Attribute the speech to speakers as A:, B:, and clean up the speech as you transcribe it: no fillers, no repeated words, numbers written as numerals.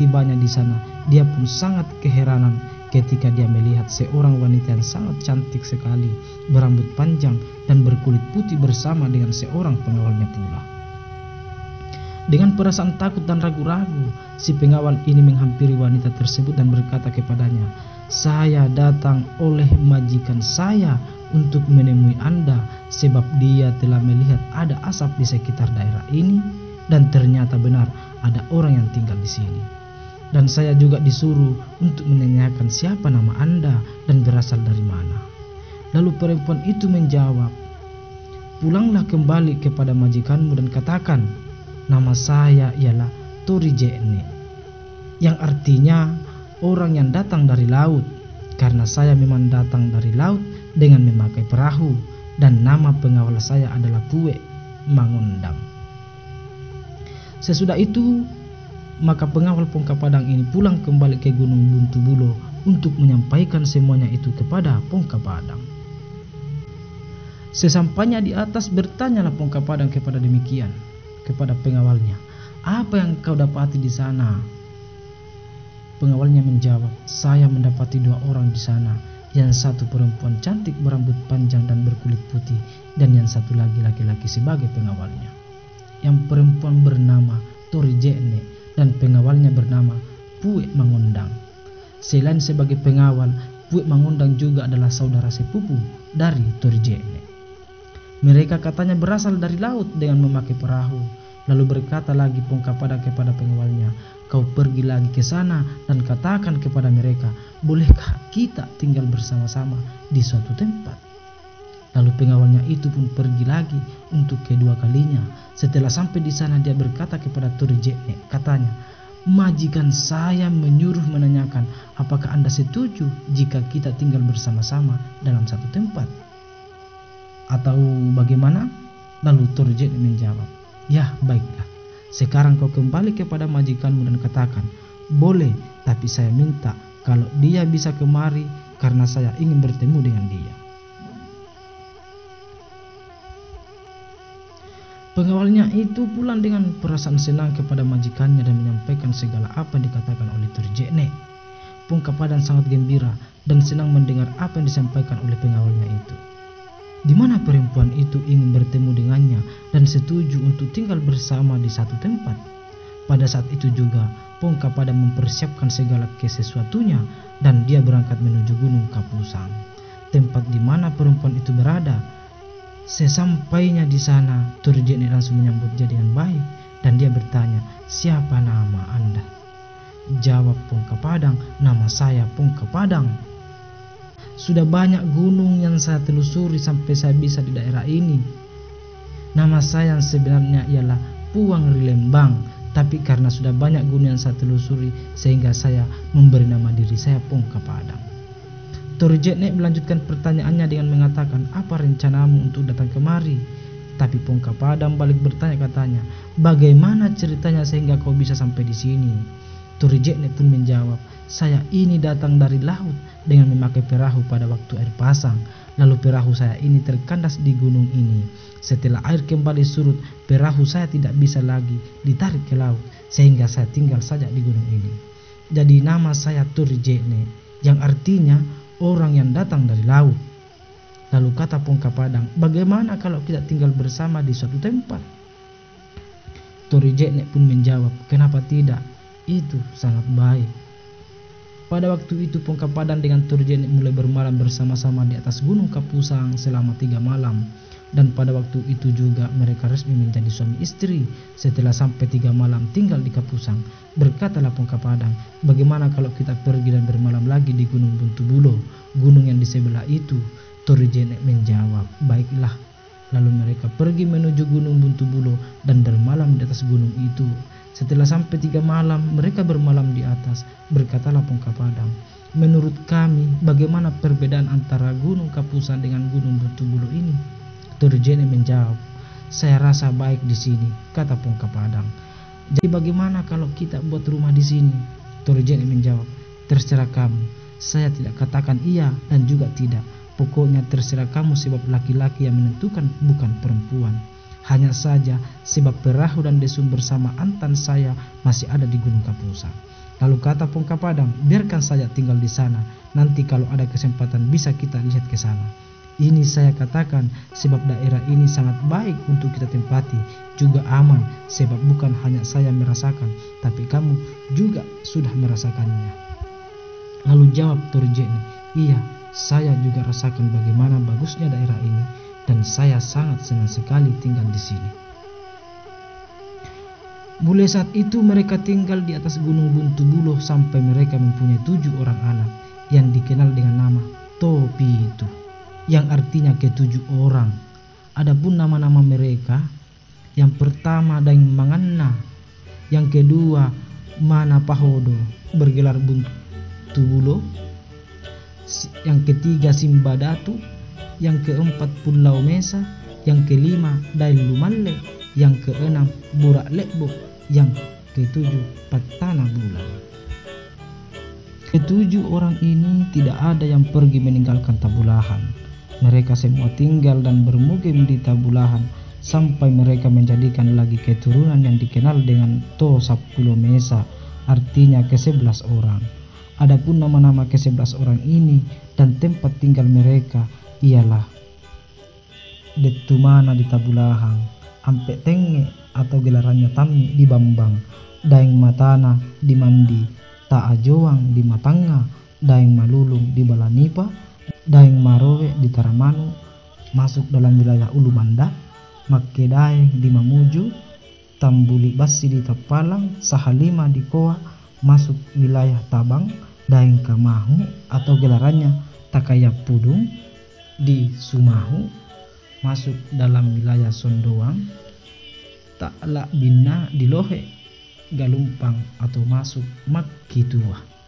A: Setibanya di sana, dia pun sangat keheranan ketika dia melihat seorang wanita yang sangat cantik sekali, berambut panjang dan berkulit putih bersama dengan seorang pengawalnya pula. Dengan perasaan takut dan ragu-ragu, si pengawal ini menghampiri wanita tersebut dan berkata kepadanya, "Saya datang oleh majikan saya untuk menemui Anda sebab dia telah melihat ada asap di sekitar daerah ini dan ternyata benar ada orang yang tinggal di sini. Dan saya juga disuruh untuk menanyakan siapa nama Anda dan berasal dari mana." Lalu perempuan itu menjawab, "Pulanglah kembali kepada majikanmu dan katakan, nama saya ialah Torijene, yang artinya orang yang datang dari laut, karena saya memang datang dari laut dengan memakai perahu, dan nama pengawal saya adalah Pue Mangondang." Sesudah itu, maka pengawal Pongka Padang ini pulang kembali ke Gunung Buntubulo untuk menyampaikan semuanya itu kepada Pongka Padang. Sesampainya di atas, bertanyalah Pongka Padang kepada pengawalnya, "Apa yang kau dapati di sana?" Pengawalnya menjawab, "Saya mendapati 2 orang di sana, yang satu perempuan cantik berambut panjang dan berkulit putih, dan yang satu lagi laki-laki sebagai pengawalnya. Yang perempuan bernama Torijene dan pengawalnya bernama Pue Mangondang. Selain sebagai pengawal, Pue Mangondang juga adalah saudara sepupu dari Torijene. Mereka katanya berasal dari laut dengan memakai perahu." Lalu berkata lagi Pongka Padang kepada pengawalnya, "Kau pergi lagi ke sana dan katakan kepada mereka, bolehkah kita tinggal bersama-sama di suatu tempat?" Lalu pengawalnya itu pun pergi lagi untuk kedua kalinya. Setelah sampai di sana, dia berkata kepada Torijene, katanya, "Majikan saya menyuruh menanyakan apakah Anda setuju jika kita tinggal bersama-sama dalam satu tempat, atau bagaimana?" Lalu Torijene menjawab, "Ya, baiklah. Sekarang kau kembali kepada majikanmu dan katakan, boleh, tapi saya minta kalau dia bisa kemari karena saya ingin bertemu dengan dia." Pengawalnya itu pulang dengan perasaan senang kepada majikannya dan menyampaikan segala apa yang dikatakan oleh Torijene. Pongka Padang sangat gembira dan senang mendengar apa yang disampaikan oleh pengawalnya itu, di mana perempuan itu ingin bertemu dengannya dan setuju untuk tinggal bersama di satu tempat. Pada saat itu juga Pongka Padang mempersiapkan segala sesuatunya dan dia berangkat menuju Gunung Kapusang, tempat di mana perempuan itu berada. Sesampainya di sana, Torijene langsung menyambut dia dengan baik dan dia bertanya, "Siapa nama Anda?" Jawab Pongka Padang, "Nama saya Pongka Padang. Sudah banyak gunung yang saya telusuri sampai saya bisa di daerah ini. Nama saya yang sebenarnya ialah Puang Rilembang, tapi karena sudah banyak gunung yang saya telusuri sehingga saya memberi nama diri saya Pongka Padang." Torijene melanjutkan pertanyaannya dengan mengatakan, "Apa rencanamu untuk datang kemari?" Tapi Pongka Padang balik bertanya katanya, "Bagaimana ceritanya sehingga kau bisa sampai di sini?" Torijene pun menjawab, "Saya ini datang dari laut dengan memakai perahu pada waktu air pasang. Lalu perahu saya ini terkandas di gunung ini. Setelah air kembali surut, perahu saya tidak bisa lagi ditarik ke laut, sehingga saya tinggal saja di gunung ini. Jadi nama saya Torijene, yang artinya orang yang datang dari laut." Lalu kata Pongka Padang, "Bagaimana kalau kita tinggal bersama di suatu tempat?" Torijene pun menjawab, "Kenapa tidak? Itu sangat baik." Pada waktu itu Pongka Padang dengan Torijene mulai bermalam bersama-sama di atas Gunung Kapusang selama 3 malam. Dan pada waktu itu juga mereka resmi menjadi suami istri. Setelah sampai 3 malam tinggal di Kapusang, berkatalah Pongka Padang, "Bagaimana kalau kita pergi dan bermalam lagi di Gunung Buntubulo, gunung yang di sebelah itu?" Torijene menjawab, "Baiklah." Lalu mereka pergi menuju Gunung Buntubulo dan bermalam di atas gunung itu. Setelah sampai 3 malam mereka bermalam di atas, berkatalah Pongka Padang, "Menurut kami, bagaimana perbedaan antara Gunung Kapusang dengan Gunung Buntubulo ini?" Torijene menjawab, "Saya rasa baik di sini," kata Pongka Padang. "Jadi bagaimana kalau kita buat rumah di sini?" Torijene menjawab, "Terserah kamu. Saya tidak katakan iya dan juga tidak. Pokoknya terserah kamu sebab laki-laki yang menentukan bukan perempuan. Hanya saja sebab perahu dan desum bersama antan saya masih ada di Gunung Kapusang. Lalu kata Pongka Padang, biarkan saja tinggal di sana. Nanti kalau ada kesempatan bisa kita lihat ke sana. Ini saya katakan sebab daerah ini sangat baik untuk kita tempati, juga aman sebab bukan hanya saya merasakan, tapi kamu juga sudah merasakannya. Lalu jawab Turjekne, iya, saya juga rasakan bagaimana bagusnya daerah ini dan saya sangat senang sekali tinggal di sini. Mulai saat itu mereka tinggal di atas Gunung Buntubulo sampai mereka mempunyai 7 orang anak yang dikenal dengan nama Topitu, yang artinya ke-7 orang. Adapun nama-nama mereka, yang pertama Daeng Manganna, yang kedua Manapahodo bergelar Buntubulo, yang ketiga Simbadatu, yang keempat Pulau Mesa, yang kelima Daeng Lumalle, yang keenam Burak Lekbo, yang ketujuh Patana Bulan. Ke-7 orang ini tidak ada yang pergi meninggalkan Tabulahan. Mereka semua tinggal dan bermukim di Tabulahan sampai mereka menjadikan lagi keturunan yang dikenal dengan To Sappulo Mesa, artinya ke-11 orang. Adapun nama-nama ke-11 orang ini dan tempat tinggal mereka ialah Detumana di Tabulahan, Ampe Tenge atau gelarannya Tammi di Bambang, Daeng Matana di Mandi, Taajoang di Matanga, Daeng Malulung di Balanipa, Daeng Marowe di Taramanu masuk dalam wilayah Ulu Banda, Makke Daeng di Mamuju, Tambuli Bassi di Tapalang, Sahalima di Koa masuk wilayah Tabang, Daeng Kamahu atau gelarannya Takayapudung di Sumahu masuk dalam wilayah Sondoang, Ta'la Bina di Lohe Galumpang atau masuk Makkitua.